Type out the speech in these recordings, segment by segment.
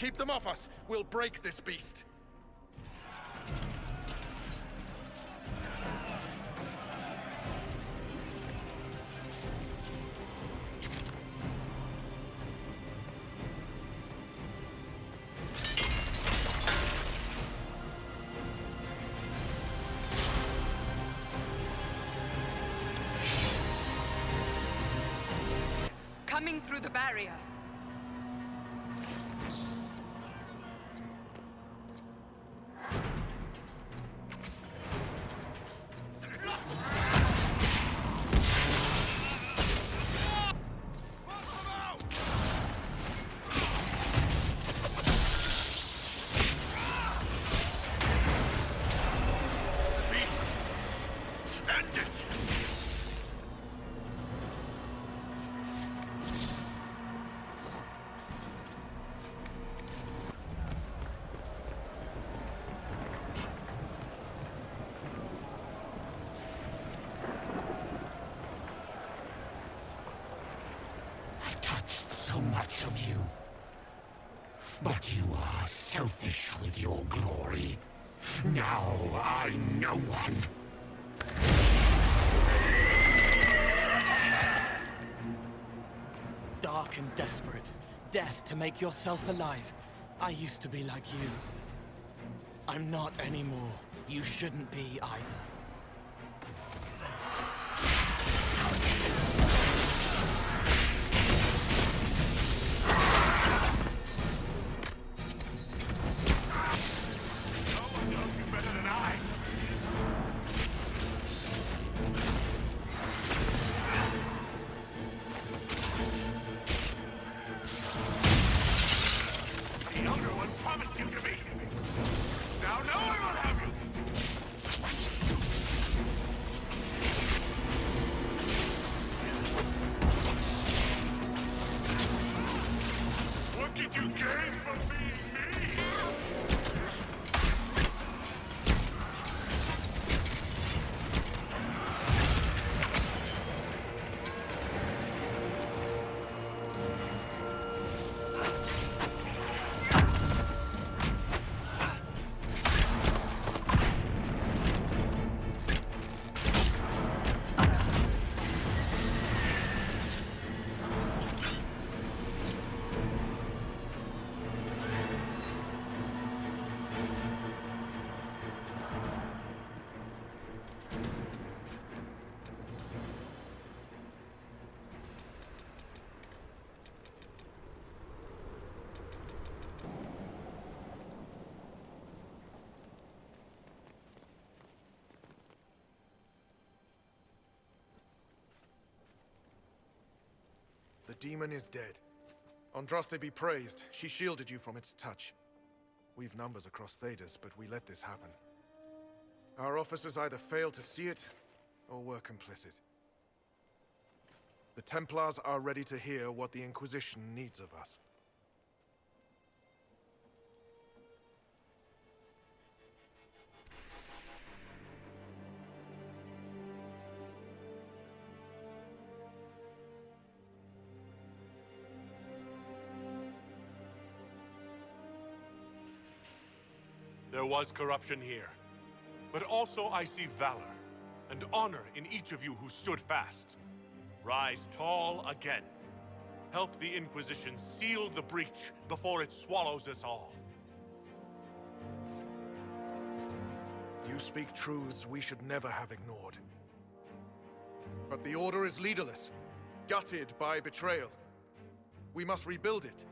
Keep them off us! We'll break this beast! Coming through the barrier. So much of you. But you are selfish with your glory. Now I'm no one. Dark and desperate. Death to make yourself alive. I used to be like you. I'm not anymore. You shouldn't be either. The demon is dead. Andraste be praised. She shielded you from its touch. We've numbers across Thedas, but we let this happen. Our officers either failed to see it, or were complicit. The Templars are ready to hear what the Inquisition needs of us. There was corruption here, but also I see valor and honor in each of you who stood fast. Rise tall again. Help the Inquisition seal the breach before it swallows us all. You speak truths we should never have ignored. But the Order is leaderless, gutted by betrayal. We must rebuild it.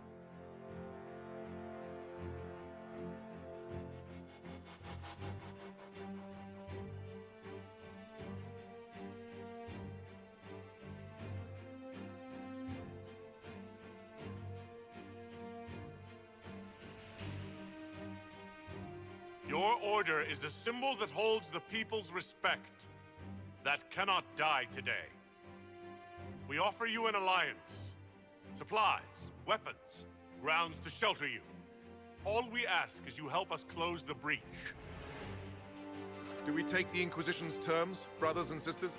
Your order is a symbol that holds the people's respect. That cannot die today. We offer you an alliance. Supplies, weapons, grounds to shelter you. All we ask is you help us close the breach. Do we take the Inquisition's terms, brothers and sisters?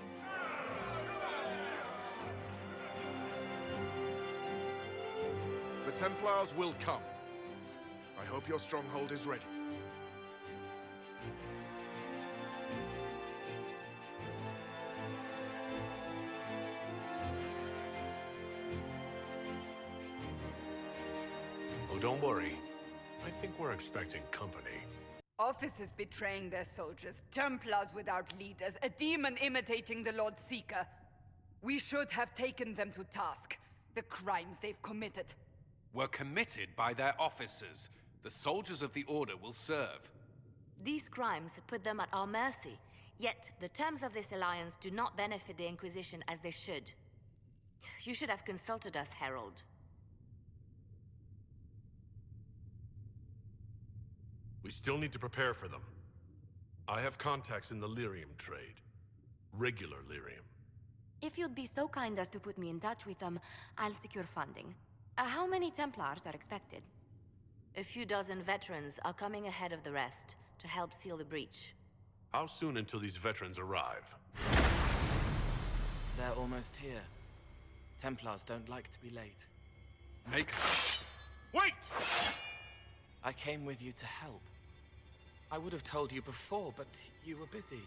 The Templars will come. I hope your stronghold is ready. Oh, don't worry. I think we're expecting company. Officers betraying their soldiers, Templars without leaders, a demon imitating the Lord Seeker. We should have taken them to task. The crimes they've committed. Were committed by their officers. The soldiers of the Order will serve. These crimes put them at our mercy, yet the terms of this alliance do not benefit the Inquisition as they should. You should have consulted us, Herald. We still need to prepare for them. I have contacts in the lyrium trade. Regular lyrium. If you'd be so kind as to put me in touch with them, I'll secure funding. How many Templars are expected? A few dozen veterans are coming ahead of the rest to help seal the breach. How soon until these veterans arrive? They're almost here. Templars don't like to be late. Make... Wait! I came with you to help. I would have told you before, but you were busy.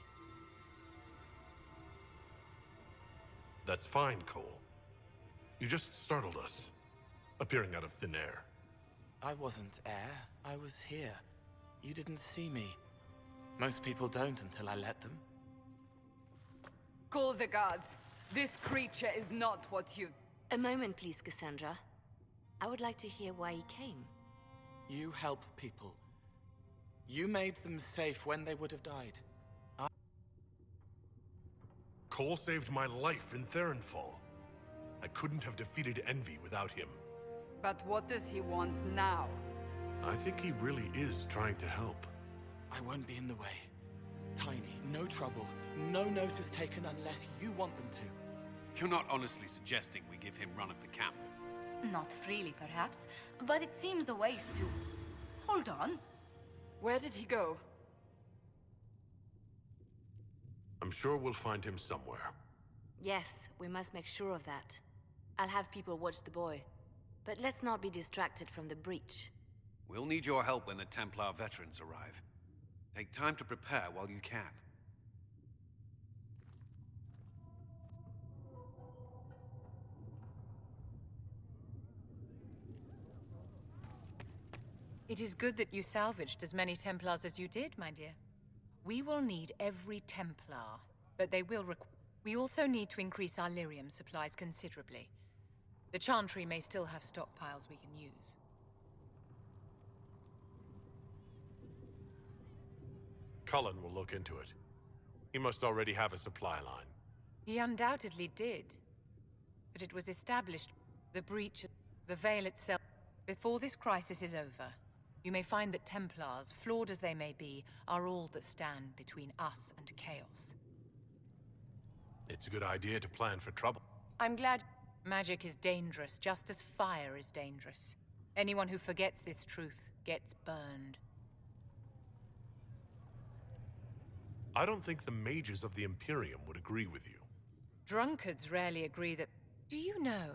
That's fine, Cole. You just startled us, appearing out of thin air. I wasn't air. I was here. You didn't see me. Most people don't until I let them. Call the guards. This creature is not what you... A moment, please, Cassandra. I would like to hear why he came. You help people. You made them safe when they would have died. Cole saved my life in Theronfall. I couldn't have defeated Envy without him. But what does he want now? I think he really is trying to help. I won't be in the way. Tiny, no trouble. No notice taken unless you want them to. You're not honestly suggesting we give him run of the camp? Not freely, perhaps, but it seems a waste to... Hold on. Where did he go? I'm sure we'll find him somewhere. Yes, we must make sure of that. I'll have people watch the boy. But let's not be distracted from the breach. We'll need your help when the Templar veterans arrive. Take time to prepare while you can. It is good that you salvaged as many Templars as you did, my dear. We will need every Templar, but they will we also need to increase our lyrium supplies considerably. The Chantry may still have stockpiles we can use. Cullen will look into it. He must already have a supply line. He undoubtedly did. But it was established, the breach, the Veil itself. Before this crisis is over, you may find that Templars, flawed as they may be, are all that stand between us and chaos. It's a good idea to plan for trouble. I'm glad magic is dangerous, just as fire is dangerous. Anyone who forgets this truth gets burned. I don't think the mages of the Imperium would agree with you. Drunkards rarely agree that... Do you know,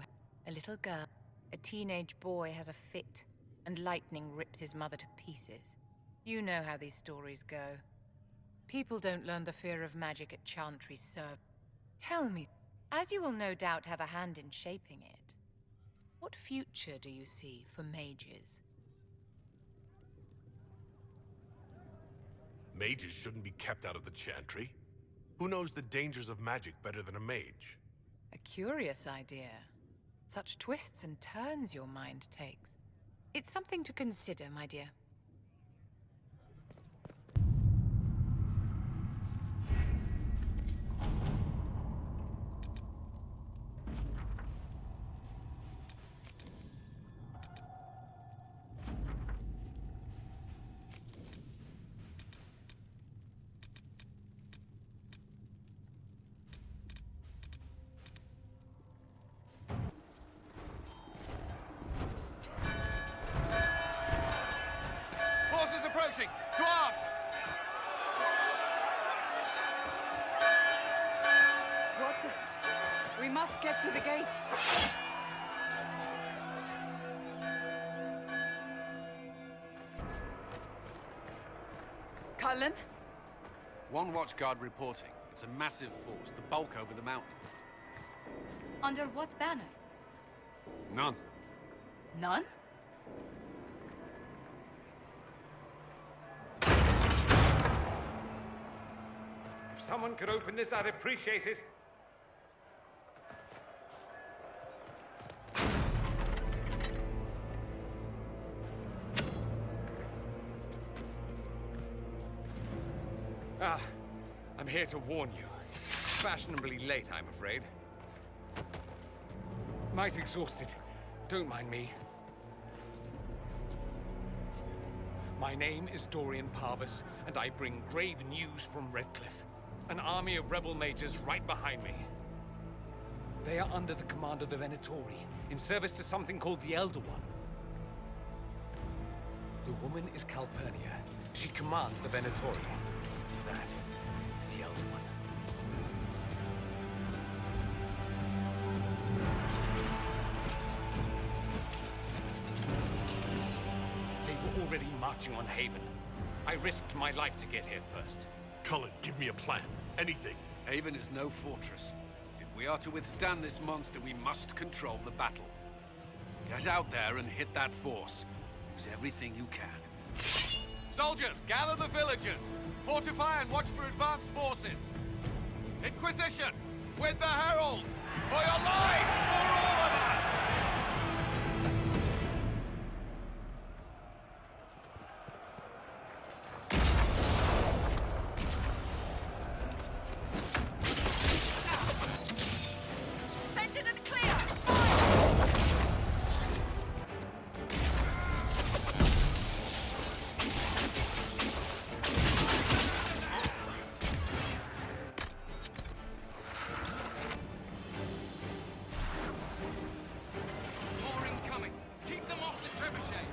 a little girl, a teenage boy has a fit, and lightning rips his mother to pieces. You know how these stories go. People don't learn the fear of magic at Chantry's serve. Tell me, as you will no doubt have a hand in shaping it, what future do you see for mages? Mages shouldn't be kept out of the Chantry. Who knows the dangers of magic better than a mage? A curious idea. Such twists and turns your mind takes. It's something to consider, my dear. Forces approaching! To arms! What the... We must get to the gates. Cullen? One watchguard reporting. It's a massive force, the bulk over the mountain. Under what banner? None. None? If someone could open this, I'd appreciate it. I'm here to warn you. Fashionably late, I'm afraid. Might exhausted. Don't mind me. My name is Dorian Parvis, and I bring grave news from Redcliffe. An army of rebel mages right behind me. They are under the command of the Venatori, in service to something called the Elder One. The woman is Calpurnia. She commands the Venatori. That, the Elder One. They were already marching on Haven. I risked my life to get here first. Cullen, give me a plan. Anything. Haven is no fortress. If we are to withstand this monster, we must control the battle. Get out there and hit that force. Use everything you can. Soldiers, gather the villagers! Fortify and watch for advanced forces! Inquisition! With the Herald! For your life! For all of us! Sentient and clear! More incoming! Keep them off the trebuchet!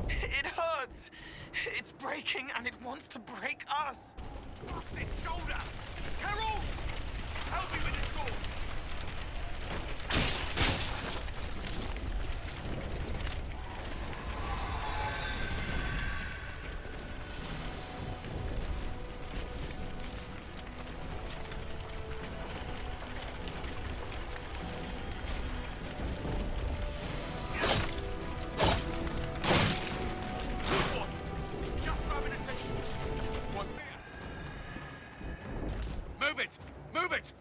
It hurts! It's breaking and it wants to break us! Its shoulder! Herald! Help me with this door! Just grabbing essentials. One there. Move it! Move it!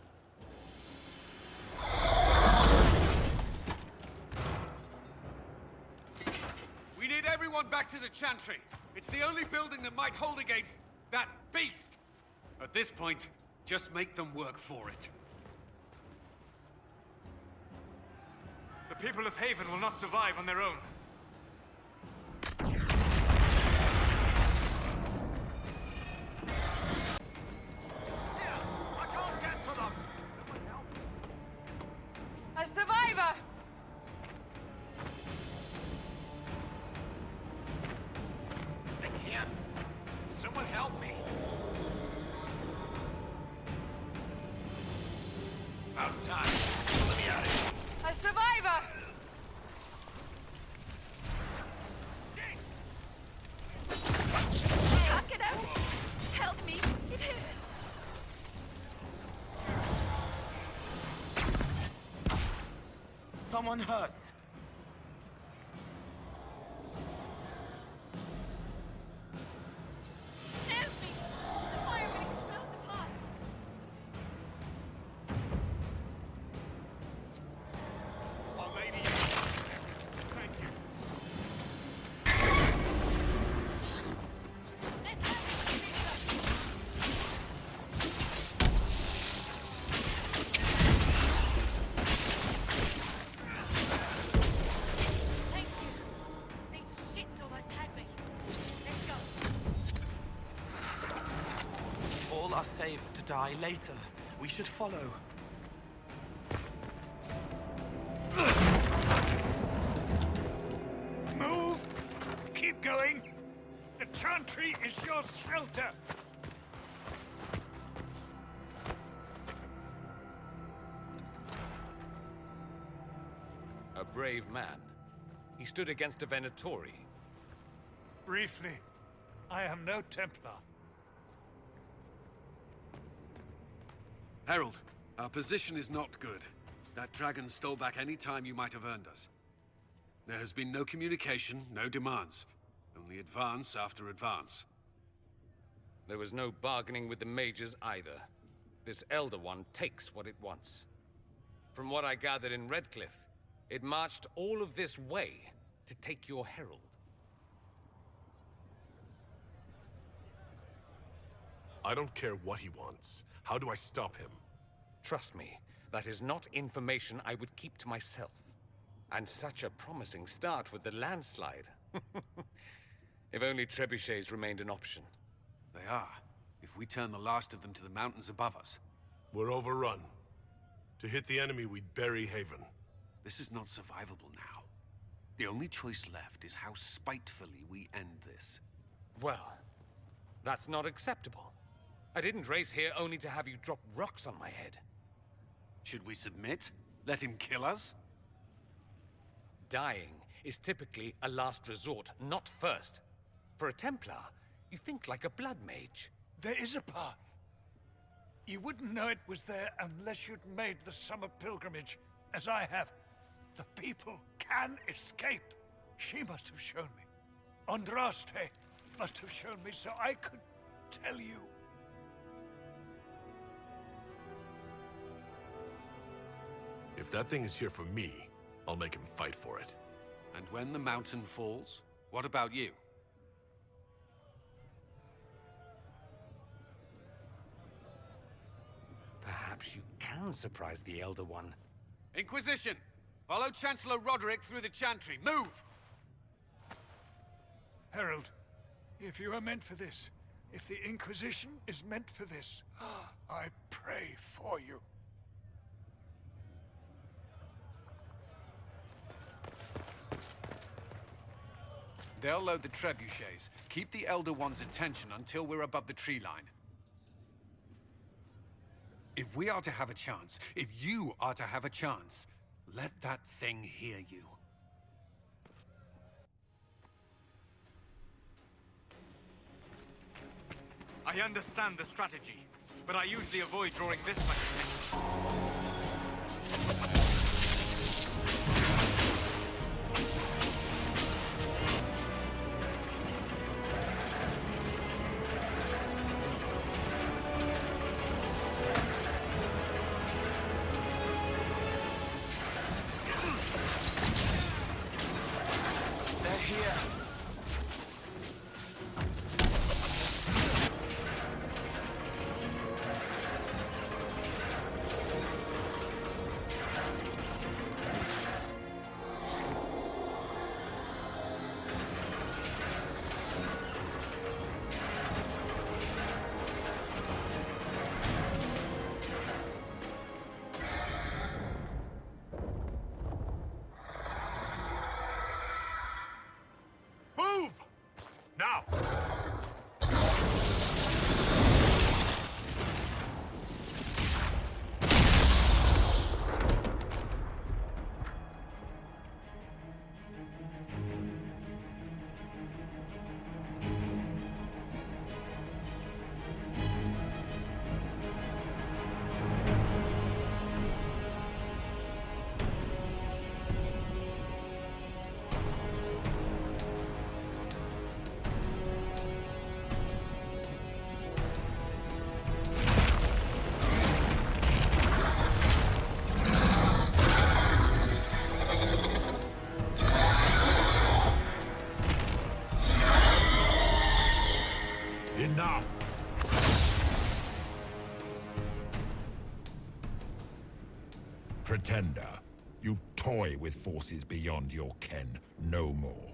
We need everyone back to the Chantry. It's the only building that might hold against that beast. At this point, just make them work for it. The people of Haven will not survive on their own. I can't get to them! A survivor! I can't. Someone help me. About time. Let me out of here. A survivor! Can't get out! Help me! It hurts! Someone hurts. Help me! The fire will explode the path. Our Lady. Thank you. Let's have Thank you. These shits almost had me. Let's go. All are saved to die later. We should follow. Move! Keep going! The chantry is your shelter! A brave man. He stood against a Venatori. Briefly, I am no Templar. Herald, our position is not good. That dragon stole back any time you might have earned us. There has been no communication, no demands. Only advance after advance. There was no bargaining with the mages either. This Elder One takes what it wants. From what I gathered in Redcliffe, it marched all of this way to take your herald. I don't care what he wants. How do I stop him? Trust me, that is not information I would keep to myself. And such a promising start with the landslide. If only trebuchets remained an option. They are. If we turn the last of them to the mountains above us. We're overrun. To hit the enemy, we'd bury Haven. This is not survivable now. The only choice left is how spitefully we end this. Well, that's not acceptable. I didn't race here only to have you drop rocks on my head. Should we submit? Let him kill us? Dying is typically a last resort, not first. For a Templar, you think like a blood mage. There is a path. You wouldn't know it was there unless you'd made the summer pilgrimage, as I have. The people can escape. She must have shown me. Andraste must have shown me so I could tell you. If that thing is here for me, I'll make him fight for it. And when the mountain falls, what about you? Perhaps you can surprise the Elder One. Inquisition! Follow Chancellor Roderick through the Chantry. Move! Herald, if you are meant for this, if the Inquisition is meant for this, I pray for you. They'll load the trebuchets. Keep the Elder One's attention until we're above the tree line. If we are to have a chance, if you are to have a chance, let that thing hear you. I understand the strategy, but I usually avoid drawing this much attention. Pretender, you toy with forces beyond your ken, no more.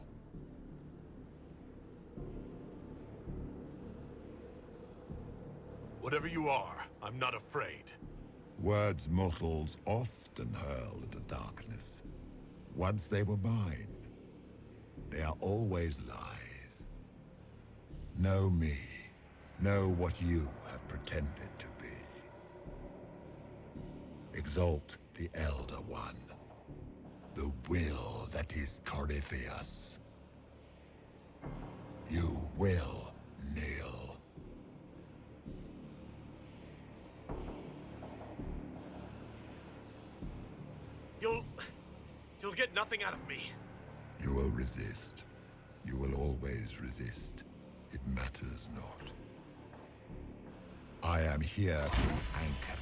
Whatever you are, I'm not afraid. Words mortals often hurl into darkness. Once they were mine, they are always lies. Know me. Know what you have pretended to be. Exalt the Elder One. The will that is Corypheus. You will kneel. You'll get nothing out of me. You will resist. You will always resist. It matters not. I am here to anchor.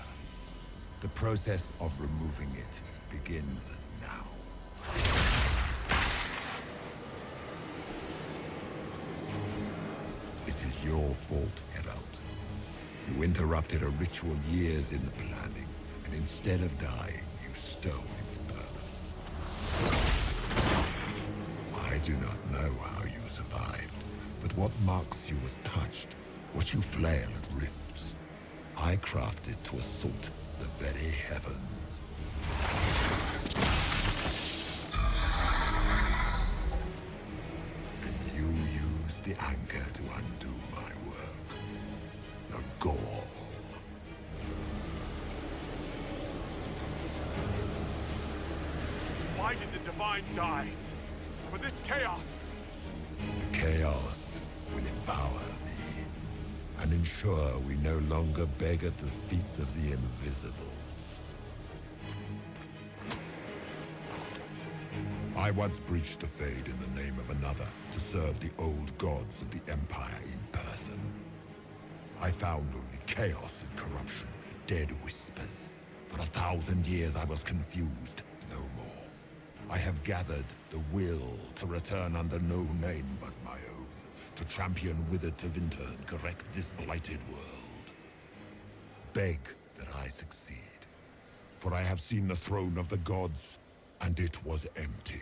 The process of removing it begins now. It is your fault, Herald. You interrupted a ritual years in the planning, and instead of dying, you stole its purpose. I do not know how you survived, but what marks you as touched, what you flail at rifts, I crafted to assault the very heavens. And you used the anchor to undo my work. The gall. Why did the Divine die? For this chaos! The chaos will empower me, and ensure we no longer beg at the feet of the invisible. I once breached the Fade in the name of another to serve the old gods of the Empire in person. I found only chaos and corruption, dead whispers. For 1,000 years I was confused, no more. I have gathered the will to return under no name but my own, to champion Wither to Winter and correct this blighted world. Beg that I succeed, for I have seen the throne of the gods, and it was empty.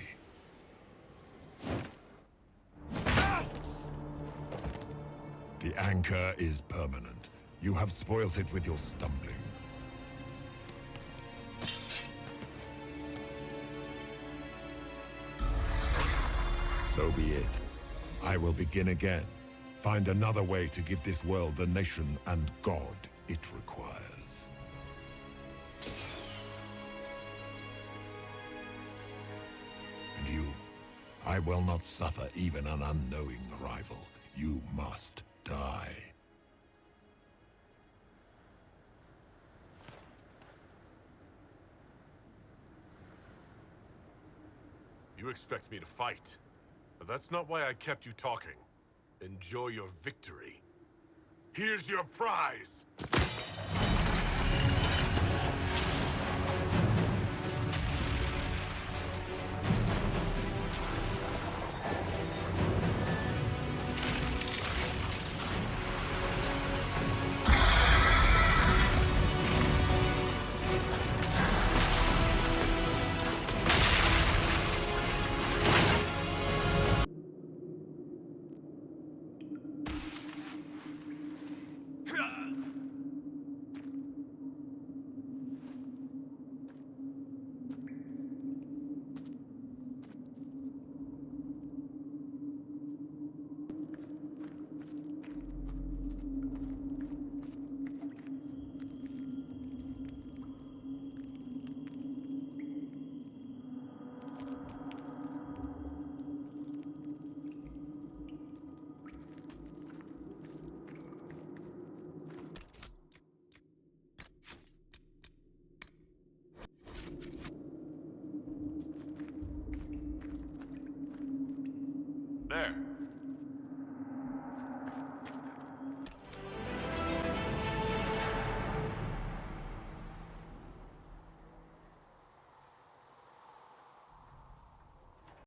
The anchor is permanent. You have spoilt it with your stumbling. So be it. I will begin again. Find another way to give this world the nation and God it requires. And you, I will not suffer even an unknowing rival. You must die. You expect me to fight. But that's not why I kept you talking. Enjoy your victory. Here's your prize!